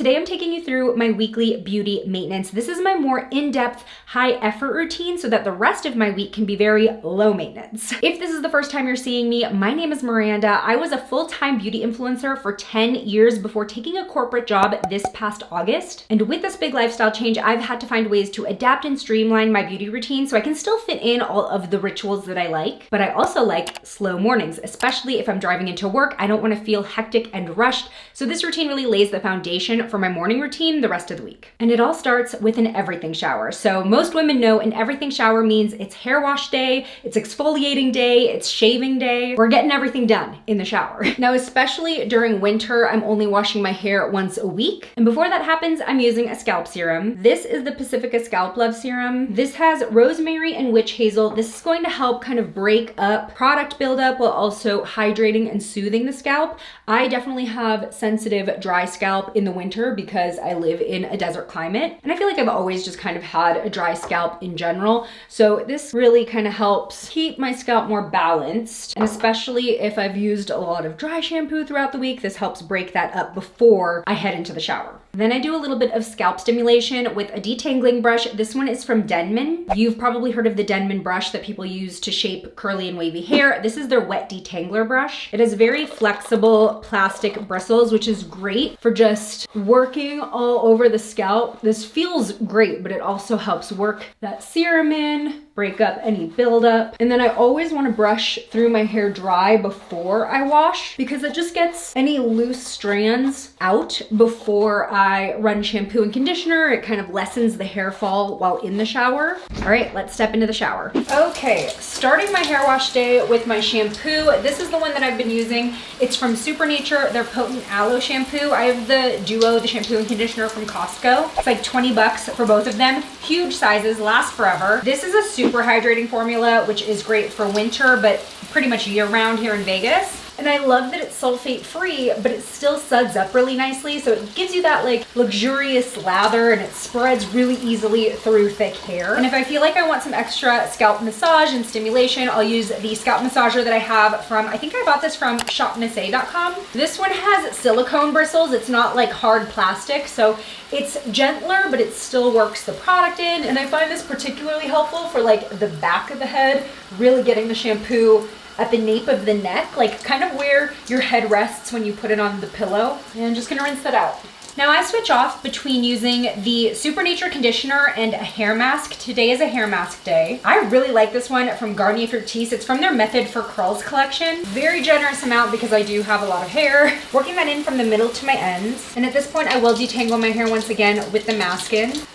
Today I'm taking you through my weekly beauty maintenance. This is my more in-depth, high-effort routine so that the rest of my week can be very low maintenance. If this is the first time you're seeing me, my name is Miranda. I was a full-time beauty influencer for 10 years before taking a corporate job this past August. And with this big lifestyle change, I've had to find ways to adapt and streamline my beauty routine so I can still fit in all of the rituals that I like. But I also like slow mornings, especially if I'm driving into work. I don't want to feel hectic and rushed. So this routine really lays the foundation for my morning routine the rest of the week. And it all starts with an everything shower. So most women know an everything shower means it's hair wash day, it's exfoliating day, it's shaving day. We're getting everything done in the shower. Now, especially during winter, I'm only washing my hair once a week. And before that happens, I'm using a scalp serum. This is the Pacifica Scalp Love Serum. This has rosemary and witch hazel. This is going to help kind of break up product buildup while also hydrating and soothing the scalp. I definitely have sensitive dry scalp in the winter because I live in a desert climate. And I feel like I've always just kind of had a dry scalp in general. So this really kind of helps keep my scalp more balanced. And especially if I've used a lot of dry shampoo throughout the week, this helps break that up before I head into the shower. Then I do a little bit of scalp stimulation with a detangling brush. This one is from Denman. You've probably heard of the Denman brush that people use to shape curly and wavy hair. This is their wet detangler brush. It has very flexible plastic bristles, which is great for just working all over the scalp. This feels great, but it also helps work that serum in, break up any buildup. And then I always want to brush through my hair dry before I wash because it just gets any loose strands out before I run shampoo and conditioner. It kind of lessens the hair fall while in the shower. All right, let's step into the shower. Okay, starting my hair wash day with my shampoo. This is the one that I've been using. It's from Supernature, their Potent Aloe Shampoo. I have the Duo, the shampoo and conditioner from Costco. It's like 20 bucks for both of them. Huge sizes, last forever. This is a super hydrating formula, which is great for winter, but pretty much year round here in Vegas. And I love that it's sulfate free, but it still suds up really nicely. So it gives you that like luxurious lather and it spreads really easily through thick hair. And if I feel like I want some extra scalp massage and stimulation, I'll use the scalp massager that I have from, I think I bought this from shopmissa.com. This one has silicone bristles. It's not like hard plastic. So it's gentler, but it still works the product in. And I find this particularly helpful for like the back of the head, really getting the shampoo at the nape of the neck, like kind of where your head rests when you put it on the pillow. And I'm just gonna rinse that out. Now I switch off between using the Supernature conditioner and a hair mask. Today is a hair mask day. I really like this one from Garnier Fructis. It's from their Method for Curls collection. Very generous amount because I do have a lot of hair. Working that in from the middle to my ends. And at this point I will detangle my hair once again with the mask in. Did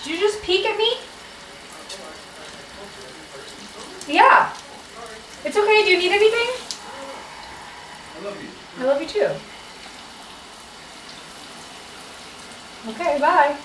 you just peek at me? Yeah. It's okay. Do you need anything? I love you. I love you too. Okay, bye.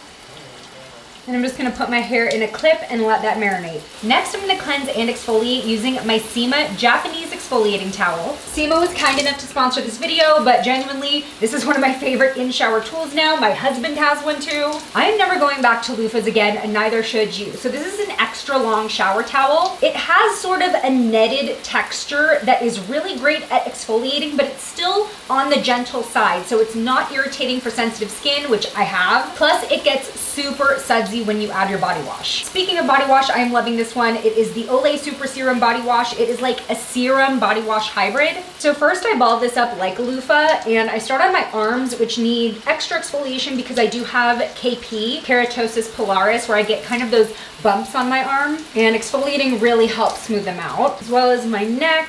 And I'm just gonna put my hair in a clip and let that marinate. Next, I'm gonna cleanse and exfoliate using my Sima Japanese exfoliating towel. Sima was kind enough to sponsor this video, but genuinely, this is one of my favorite in-shower tools now. My husband has one too. I am never going back to loofahs again, and neither should you. So this is an extra long shower towel. It has sort of a netted texture that is really great at exfoliating, but it's still on the gentle side. So it's not irritating for sensitive skin, which I have. Plus, it gets super sudsy when you add your body wash. Speaking of body wash, I am loving this one. It is the Olay Super Serum Body Wash. It is like a serum body wash hybrid. So first I ball this up like a loofah and I start on my arms, which need extra exfoliation because I do have KP, keratosis pilaris, where I get kind of those bumps on my arm, and exfoliating really helps smooth them out, as well as my neck,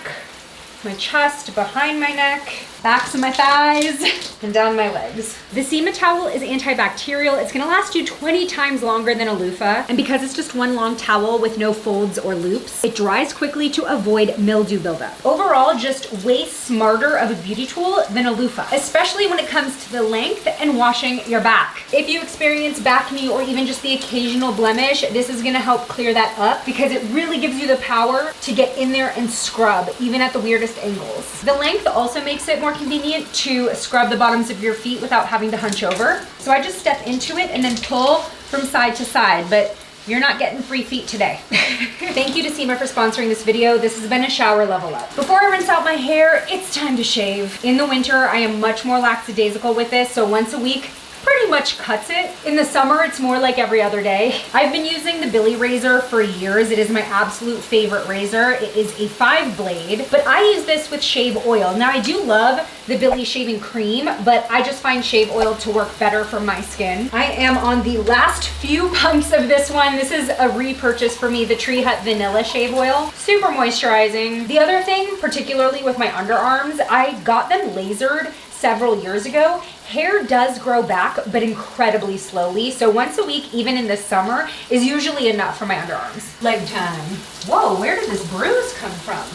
my chest, behind my neck, backs of my thighs, and down my legs. The Sima towel is antibacterial. It's gonna last you 20 times longer than a loofah. And because it's just one long towel with no folds or loops, it dries quickly to avoid mildew buildup. Overall, just way smarter of a beauty tool than a loofah, especially when it comes to the length and washing your back. If you experience back knee or even just the occasional blemish, this is gonna help clear that up because it really gives you the power to get in there and scrub, even at the weirdest angles. The length also makes it more convenient to scrub the bottoms of your feet without having to hunch over. So I just step into it and then pull from side to side, but You're not getting free feet today. Thank you to Seema for sponsoring this video. This has been a shower level up. Before I rinse out my hair, it's time to shave. In the winter, I am much more lackadaisical with this, so once a week, pretty much cuts it. In the summer, it's more like every other day. I've been using the Billy razor for years. It is my absolute favorite razor. It is a 5-blade, but I use this with shave oil. Now, I do love the Billy shaving cream, but I just find shave oil to work better for my skin. I am on the last few pumps of this one. This is a repurchase for me, the Tree Hut Vanilla Shave Oil. Super moisturizing. The other thing, particularly with my underarms, I got them lasered several years ago. Hair does grow back, but incredibly slowly. So once a week, even in the summer, is usually enough for my underarms. Leg time. Whoa, where did this bruise come from?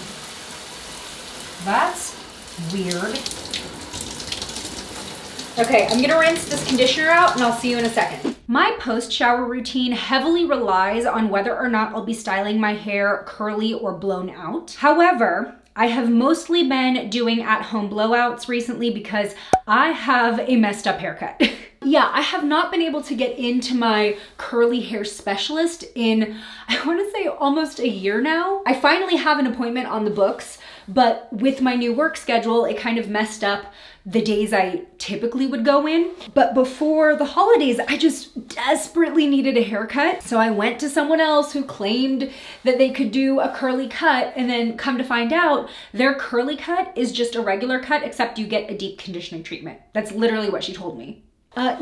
That's weird. Okay, I'm gonna rinse this conditioner out and I'll see you in a second. My post-shower routine heavily relies on whether or not I'll be styling my hair curly or blown out. However, I have mostly been doing at-home blowouts recently because I have a messed up haircut. Yeah, I have not been able to get into my curly hair specialist in, I want to say almost a year now. I finally have an appointment on the books, but with my new work schedule, it kind of messed up the days I typically would go in. But before the holidays, I just desperately needed a haircut. So I went to someone else who claimed that they could do a curly cut, and then come to find out their curly cut is just a regular cut, except you get a deep conditioning treatment. That's literally what she told me.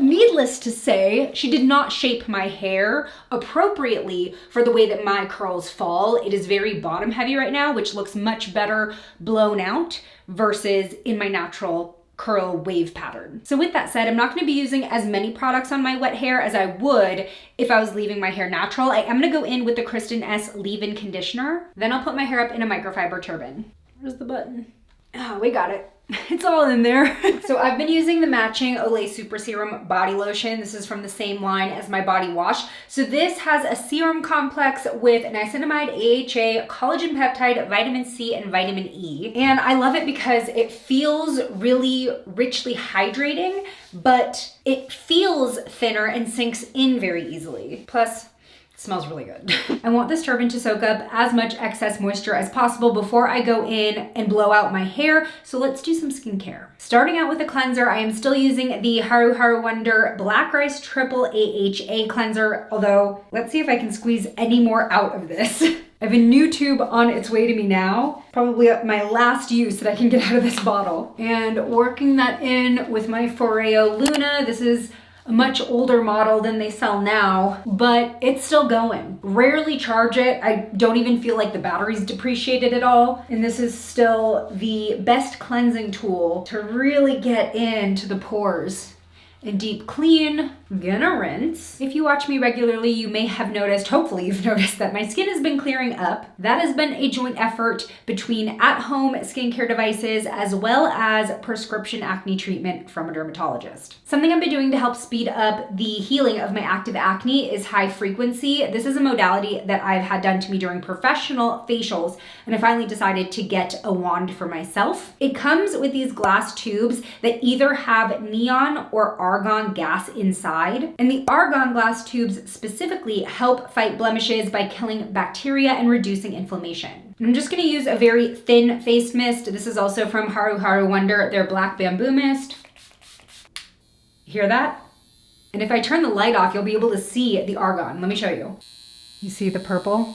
Needless to say, she did not shape my hair appropriately for the way that my curls fall. It is very bottom heavy right now, which looks much better blown out versus in my natural curl wave pattern. So with that said, I'm not gonna be using as many products on my wet hair as I would if I was leaving my hair natural. I am gonna go in with the Kristen S leave-in conditioner. Then I'll put my hair up in a microfiber turban. Where's the button? Oh, we got it. It's all in there. So I've been using the matching Olay Super Serum body lotion. This is from the same line as my body wash. So this has a serum complex with niacinamide, AHA, collagen peptide, vitamin C, and vitamin E. And I love it because it feels really richly hydrating, but it feels thinner and sinks in very easily. Plus, it smells really good. I want this turban to soak up as much excess moisture as possible before I go in and blow out my hair. So let's do some skincare. Starting out with a cleanser, I am still using the Haru Haru Wonder Black Rice Triple AHA cleanser, although let's see if I can squeeze any more out of this. I have a new tube on its way to me now. Probably my last use that I can get out of this bottle. And working that in with my Foreo Luna. This is a much older model than they sell now, but it's still going. Rarely charge it. I don't even feel like the battery's depreciated at all. And this is still the best cleansing tool to really get into the pores and deep clean. I'm gonna rinse. If you watch me regularly, you may have noticed, hopefully you've noticed, that my skin has been clearing up. That has been a joint effort between at-home skincare devices as well as prescription acne treatment from a dermatologist. Something I've been doing to help speed up the healing of my active acne is high frequency. This is a modality that I've had done to me during professional facials, and I finally decided to get a wand for myself. It comes with these glass tubes that either have neon or argon gas inside. And the argon glass tubes specifically help fight blemishes by killing bacteria and reducing inflammation. And I'm just gonna use a very thin face mist. This is also from Haru Haru Wonder, their Black Bamboo Mist. Hear that? And if I turn the light off, you'll be able to see the argon. Let me show you. You see the purple?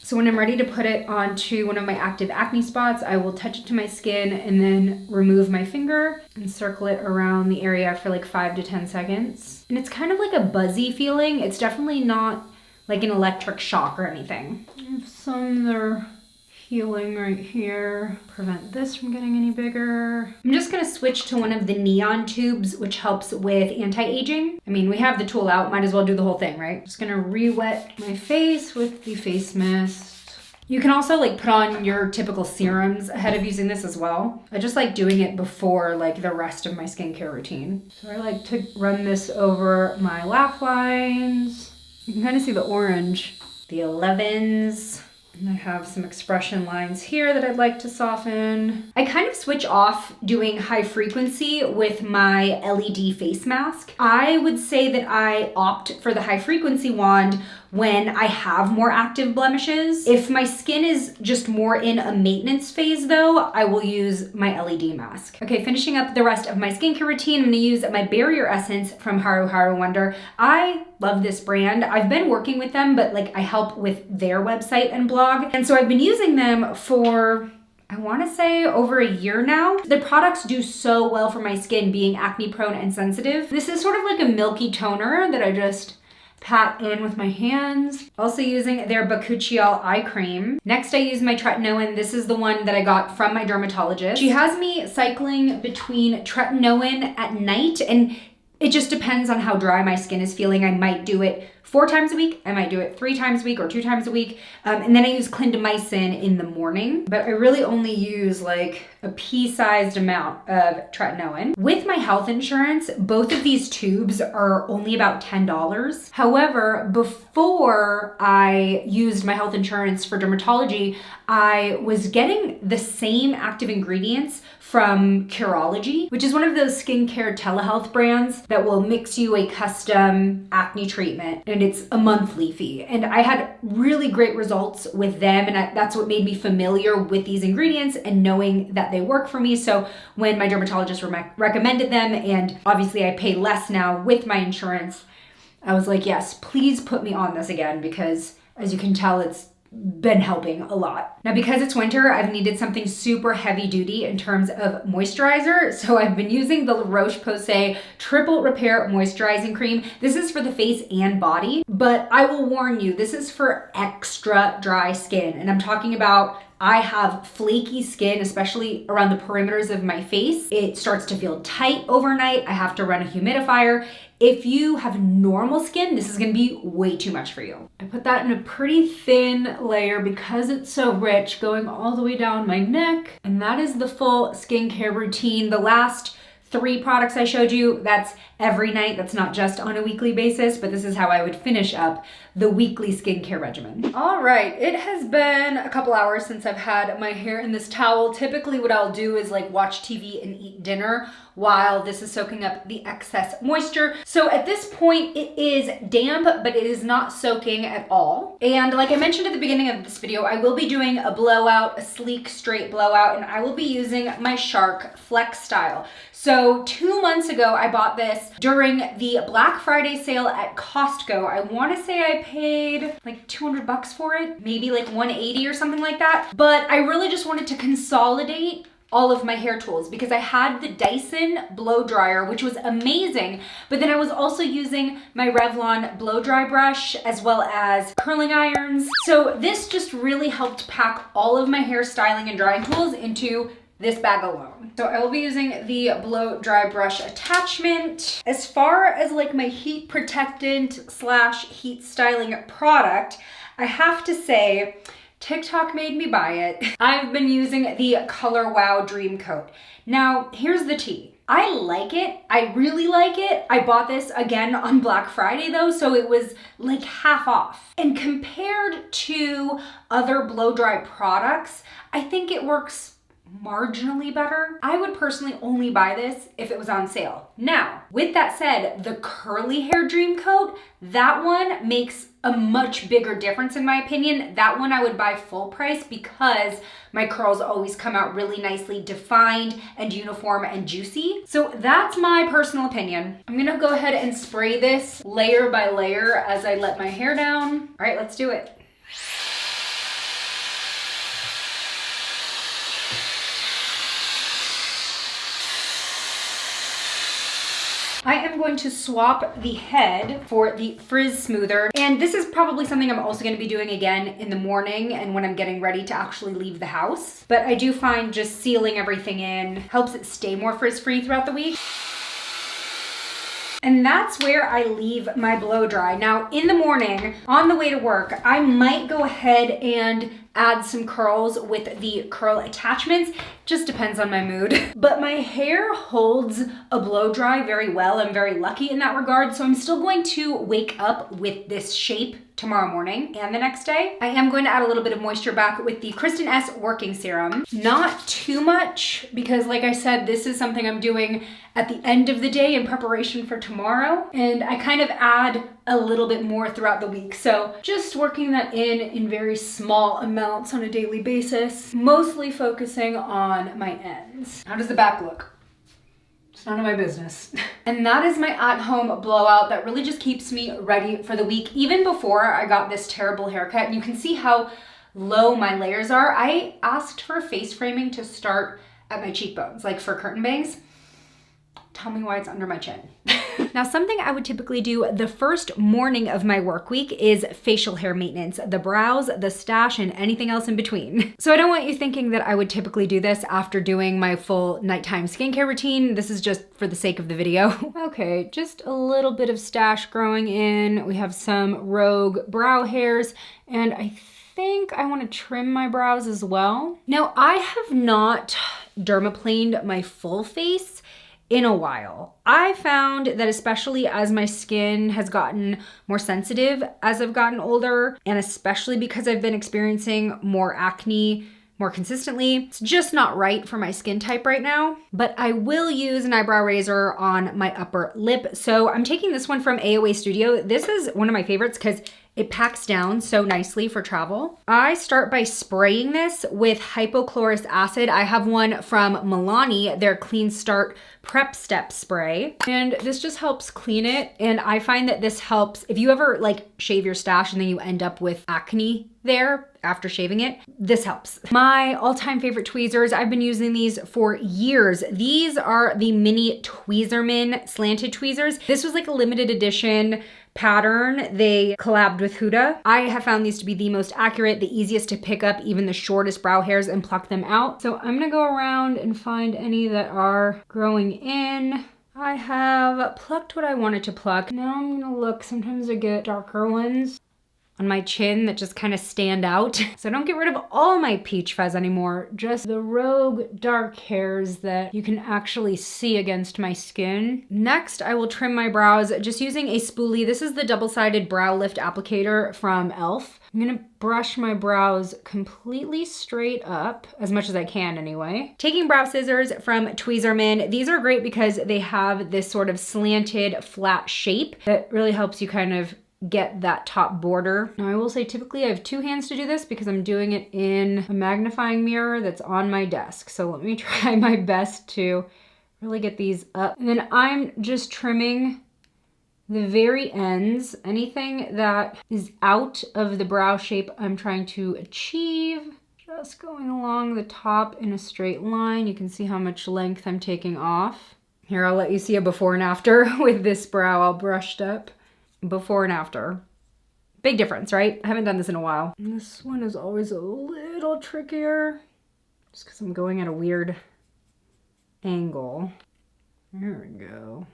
So when I'm ready to put it onto one of my active acne spots, I will touch it to my skin and then remove my finger and circle it around the area for like 5 to 10 seconds. And it's kind of like a buzzy feeling. It's definitely not like an electric shock or anything. I have some that are healing right here. Prevent this from getting any bigger. I'm just gonna switch to one of the neon tubes, which helps with anti-aging. I mean, we have the tool out, might as well do the whole thing, right? Just gonna re-wet my face with the face mist. You can also like put on your typical serums ahead of using this as well. I just like doing it before like the rest of my skincare routine. So I like to run this over my laugh lines. You can kind of see the orange, the 11s. And I have some expression lines here that I'd like to soften. I kind of switch off doing high frequency with my LED face mask. I would say that I opt for the high frequency wand when I have more active blemishes. If my skin is just more in a maintenance phase though, I will use my LED mask. Okay, finishing up the rest of my skincare routine, I'm gonna use my Barrier Essence from Haru Haru Wonder. I love this brand. I've been working with them, but like I help with their website and blog. And so I've been using them for, I wanna say over a year now. The products do so well for my skin being acne prone and sensitive. This is sort of like a milky toner that I just pat in with my hands. Also using their Bakuchiol eye cream. Next I use my tretinoin. This is the one that I got from my dermatologist. She has me cycling between tretinoin at night, and it just depends on how dry my skin is feeling. I might do it 4 times a week, I might do it 3 times a week or 2 times a week. And then I use clindamycin in the morning, but I really only use like a pea-sized amount of tretinoin. With my health insurance, both of these tubes are only about $10. However, before I used my health insurance for dermatology, I was getting the same active ingredients from Curology, which is one of those skincare telehealth brands that will mix you a custom acne treatment, and it's a monthly fee. And I had really great results with them, and that's what made me familiar with these ingredients and knowing that they work for me. So when my dermatologist recommended them, and obviously I pay less now with my insurance, I was like, yes, please put me on this again, because as you can tell, it's been helping a lot. Now, because it's winter, I've needed something super heavy duty in terms of moisturizer. So I've been using the La Roche-Posay Triple Repair Moisturizing Cream. This is for the face and body, but I will warn you, this is for extra dry skin. And I'm talking about, I have flaky skin, especially around the perimeters of my face. It starts to feel tight overnight. I have to run a humidifier. If you have normal skin, this is gonna be way too much for you. I put that in a pretty thin layer because it's so rich, going all the way down my neck. And that is the full skincare routine. The last 3 products I showed you, that's every night. That's not just on a weekly basis, but this is how I would finish up the weekly skincare regimen. All right, it has been a couple hours since I've had my hair in this towel. Typically what I'll do is like watch TV and eat dinner while this is soaking up the excess moisture. So at this point it is damp, but it is not soaking at all. And like I mentioned at the beginning of this video, I will be doing a blowout, a sleek straight blowout, and I will be using my Shark Flex Style. So 2 months ago, I bought this during the Black Friday sale at Costco. I wanna say I paid like 200 bucks for it, maybe like 180 or something like that. But I really just wanted to consolidate all of my hair tools because I had the Dyson blow dryer, which was amazing, but then I was also using my Revlon blow dry brush as well as curling irons. So this just really helped pack all of my hair styling and drying tools into this bag alone. So I will be using the blow dry brush attachment. As far as like my heat protectant / heat styling product, I have to say, TikTok made me buy it. I've been using the Color Wow Dream Coat. Now, here's the tea. I like it. I really like it. I bought this again on Black Friday though, so it was like half off. And compared to other blow dry products, I think it works marginally better. I would personally only buy this if it was on sale. Now, with that said, the curly hair Dream Coat, that one makes a much bigger difference in my opinion. That one I would buy full price because my curls always come out really nicely defined and uniform and juicy. So that's my personal opinion. I'm gonna go ahead and spray this layer by layer as I let my hair down. All right, let's do it. I am going to swap the head for the frizz smoother. And this is probably something I'm also going to be doing again in the morning and when I'm getting ready to actually leave the house. But I do find just sealing everything in helps it stay more frizz-free throughout the week. And that's where I leave my blow dry. Now in the morning, on the way to work, I might go ahead and add some curls with the curl attachments. Just depends on my mood. But my hair holds a blow dry very well. I'm very lucky in that regard. So I'm still going to wake up with this shape tomorrow morning and the next day. I am going to add a little bit of moisture back with the Kristen S Working Serum. Not too much because like I said, this is something I'm doing at the end of the day in preparation for tomorrow. And I kind of add a little bit more throughout the week. So just working that in very small amounts on a daily basis, mostly focusing on my ends. How does the back look? It's none of my business. And that is my at-home blowout that really just keeps me ready for the week. Even before I got this terrible haircut, and you can see how low my layers are. I asked for face framing to start at my cheekbones, like for curtain bangs. Tell me why it's under my chin. Now, something I would typically do the first morning of my work week is facial hair maintenance, the brows, the stash, and anything else in between. So I don't want you thinking that I would typically do this after doing my full nighttime skincare routine. This is just for the sake of the video. Okay, just a little bit of stash growing in. We have some rogue brow hairs, and I think I want to trim my brows as well. Now, I have not dermaplaned my full face in a while. I found that especially as my skin has gotten more sensitive as I've gotten older, and especially because I've been experiencing more acne more consistently, it's just not right for my skin type right now. But I will use an eyebrow razor on my upper lip. So I'm taking this one from AOA Studio. This is one of my favorites because it packs down so nicely for travel. I start by spraying this with hypochlorous acid. I have one from Milani, their Clean Start Prep Step Spray. And this just helps clean it. And I find that this helps if you ever like shave your stash and then you end up with acne there after shaving it, this helps. My all-time favorite tweezers, I've been using these for years. These are the mini Tweezerman slanted tweezers. This was like a limited edition pattern. They collabed with Huda. I have found these to be the most accurate, the easiest to pick up even the shortest brow hairs and pluck them out. So I'm gonna go around and find any that are growing in. I have plucked what I wanted to pluck. Now I'm gonna look, sometimes I get darker ones on my chin that just kind of stand out. So I don't get rid of all my peach fuzz anymore, just the rogue dark hairs that you can actually see against my skin. Next, I will trim my brows just using a spoolie. This is the double-sided brow lift applicator from e.l.f. I'm gonna brush my brows completely straight up, as much as I can anyway. Taking brow scissors from Tweezerman. These are great because they have this sort of slanted flat shape that really helps you kind of get that top border. Now I will say typically I have two hands to do this because I'm doing it in a magnifying mirror that's on my desk. So let me try my best to really get these up. And then I'm just trimming the very ends, anything that is out of the brow shape I'm trying to achieve. Just going along the top in a straight line. You can see how much length I'm taking off. Here, I'll let you see a before and after with this brow all brushed up. Before and after. Big difference, right? I haven't done this in a while. And this one is always a little trickier just because I'm going at a weird angle. There we go.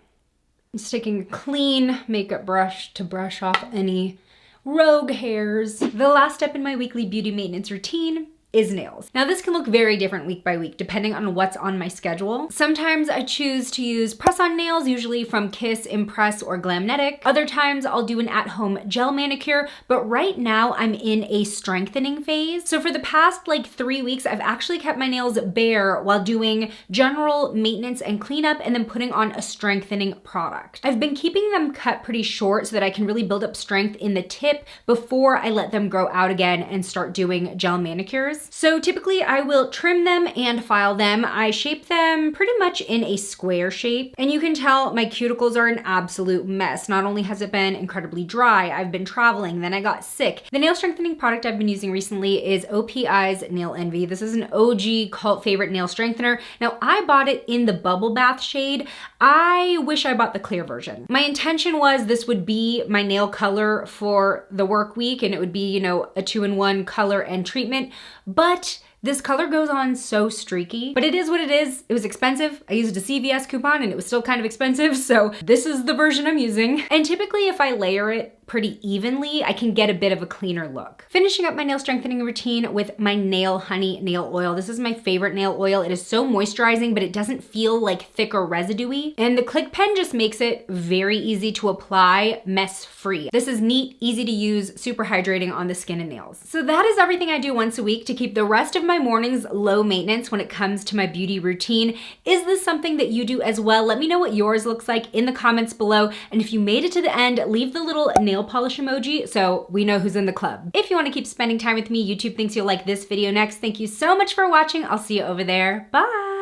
I'm just taking a clean makeup brush to brush off any rogue hairs. The last step in my weekly beauty maintenance routine is nails. Now this can look very different week by week depending on what's on my schedule. Sometimes I choose to use press-on nails, usually from Kiss, Impress, or Glamnetic. Other times I'll do an at-home gel manicure, but right now I'm in a strengthening phase. So for the past like 3 weeks, I've actually kept my nails bare while doing general maintenance and cleanup and then putting on a strengthening product. I've been keeping them cut pretty short so that I can really build up strength in the tip before I let them grow out again and start doing gel manicures. So typically I will trim them and file them. I shape them pretty much in a square shape, and you can tell my cuticles are an absolute mess. Not only has it been incredibly dry, I've been traveling, then I got sick. The nail strengthening product I've been using recently is OPI's Nail Envy. This is an OG cult favorite nail strengthener. Now I bought it in the bubble bath shade. I wish I bought the clear version. My intention was this would be my nail color for the work week, and it would be, you know, a 2-in-1 color and treatment. But this color goes on so streaky, but it is what it is. It was expensive. I used a CVS coupon and it was still kind of expensive. So this is the version I'm using. And typically if I layer it pretty evenly, I can get a bit of a cleaner look. Finishing up my nail strengthening routine with my Nail Honey nail oil. This is my favorite nail oil. It is so moisturizing, but it doesn't feel like thick or residuey. And the click pen just makes it very easy to apply, mess-free. This is neat, easy to use, super hydrating on the skin and nails. So that is everything I do once a week to keep the rest of my mornings low maintenance when it comes to my beauty routine. Is this something that you do as well? Let me know what yours looks like in the comments below. And if you made it to the end, leave the little nail polish emoji so we know who's in the club. If you want to keep spending time with me, YouTube thinks you'll like this video next. Thank you so much for watching. I'll see you over there. Bye.